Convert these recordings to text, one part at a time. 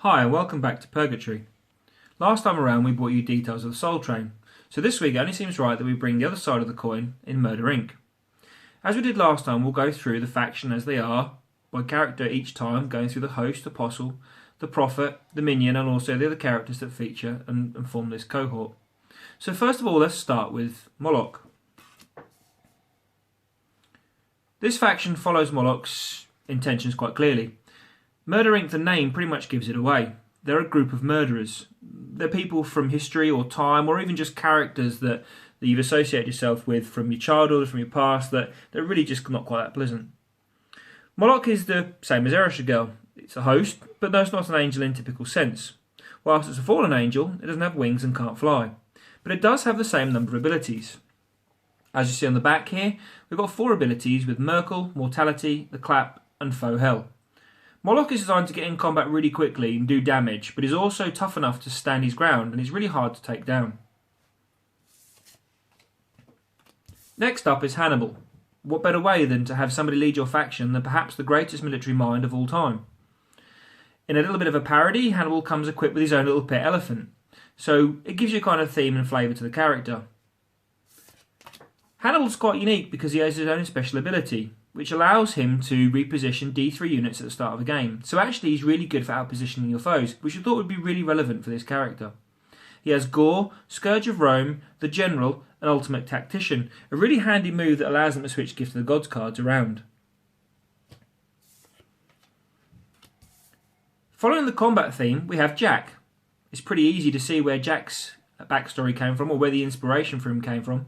Hi and welcome back to Purgatory. Last time around we brought you details of the Soul Train, so this week it only seems right that we bring the other side of the coin in Murder Inc. As we did last time, we'll go through the faction as they are, by character each time, going through the host, apostle, the prophet, the minion and also the other characters that feature and form this cohort. So first of all, let's start with Moloch. This faction follows Moloch's intentions quite clearly. Murder Inc., the name pretty much gives it away. They're a group of murderers. They're people from history or time, or even just characters that you've associated yourself with from your childhood, from your past, that they're really just not quite that pleasant. Moloch is the same as Ereshkigal. It's a host, but no, it's not an angel in typical sense. Whilst it's a fallen angel, it doesn't have wings and can't fly. But it does have the same number of abilities. As you see on the back here, we've got 4 abilities with Merkel, Mortality, the Clap, and Faux Hell. Moloch is designed to get in combat really quickly and do damage, but he's also tough enough to stand his ground and he's really hard to take down. Next up is Hannibal. What better way than to have somebody lead your faction than perhaps the greatest military mind of all time? In a little bit of a parody, Hannibal comes equipped with his own little pet elephant, so it gives you a kind of theme and flavour to the character. Hannibal's quite unique because he has his own special ability, which allows him to reposition D3 units at the start of a game. So actually he's really good for outpositioning your foes, which I thought would be really relevant for this character. He has Gore, Scourge of Rome, the General, and Ultimate Tactician, a really handy move that allows them to switch Gift of the Gods cards around. Following the combat theme, we have Jack. It's pretty easy to see where Jack's backstory came from, or where the inspiration for him came from.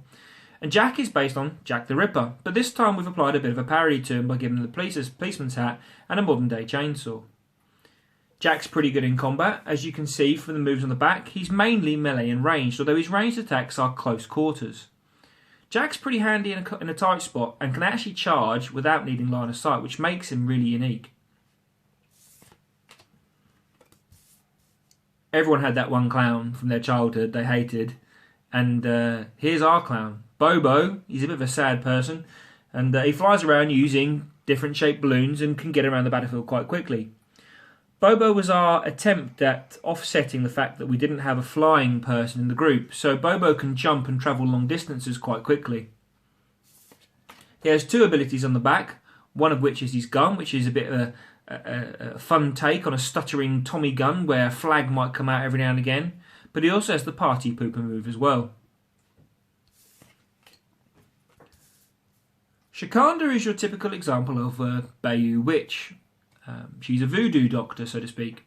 And Jack is based on Jack the Ripper, but this time we've applied a bit of a parody to him by giving him the policeman's hat and a modern day chainsaw. Jack's pretty good in combat. As you can see from the moves on the back, he's mainly melee and ranged, although his ranged attacks are close quarters. Jack's pretty handy in a tight spot and can actually charge without needing line of sight, which makes him really unique. Everyone had that one clown from their childhood they hated, and here's our clown. Bobo. He's a bit of a sad person, and he flies around using different shaped balloons and can get around the battlefield quite quickly. Bobo was our attempt at offsetting the fact that we didn't have a flying person in the group, so Bobo can jump and travel long distances quite quickly. He has 2 abilities on the back, one of which is his gun, which is a bit of a fun take on a stuttering Tommy gun where a flag might come out every now and again, but he also has the party pooper move as well. Shikanda is your typical example of a Bayou witch. She's a voodoo doctor, so to speak.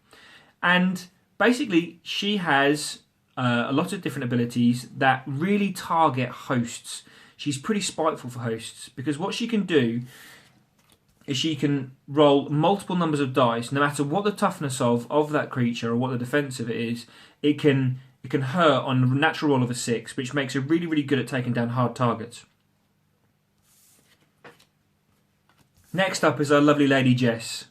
And basically, she has a lot of different abilities that really target hosts. She's pretty spiteful for hosts, because what she can do is she can roll multiple numbers of dice, no matter what the toughness of that creature or what the defense of it is. It can hurt on a natural roll of a 6, which makes her really, really good at taking down hard targets. Next up is our lovely Lady Jess.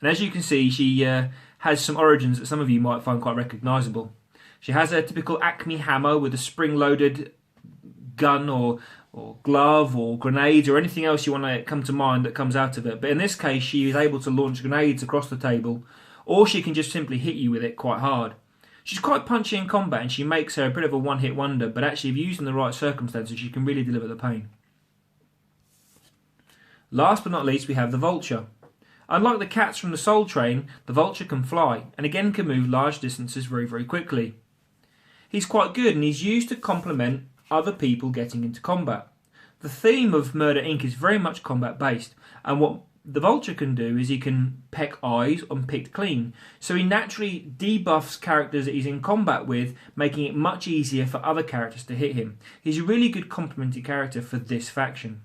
And as you can see, she has some origins that some of you might find quite recognisable. She has a typical Acme hammer with a spring-loaded gun or glove or grenade or anything else you want to come to mind that comes out of it. But in this case, she is able to launch grenades across the table, or she can just simply hit you with it quite hard. She's quite punchy in combat and she makes her a bit of a one-hit wonder, but actually if used in the right circumstances, she can really deliver the pain. Last but not least, we have the Vulture. Unlike the cats from the Soul Train, the Vulture can fly, and again can move large distances very, very quickly. He's quite good, and he's used to complement other people getting into combat. The theme of Murder Inc. is very much combat-based, and what the Vulture can do is he can peck eyes and pick clean, so he naturally debuffs characters that he's in combat with, making it much easier for other characters to hit him. He's a really good complementary character for this faction.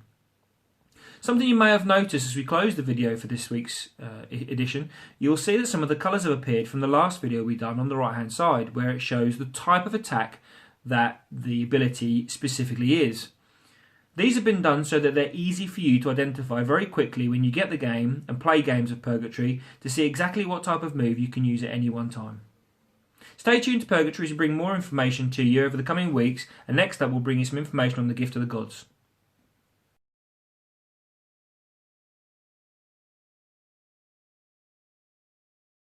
Something you may have noticed as we close the video for this week's edition, you'll see that some of the colours have appeared from the last video we done on the right hand side, where it shows the type of attack that the ability specifically is. These have been done so that they're easy for you to identify very quickly when you get the game and play games of Purgatory to see exactly what type of move you can use at any one time. Stay tuned to Purgatory to bring more information to you over the coming weeks, and next up we'll bring you some information on the Gift of the Gods.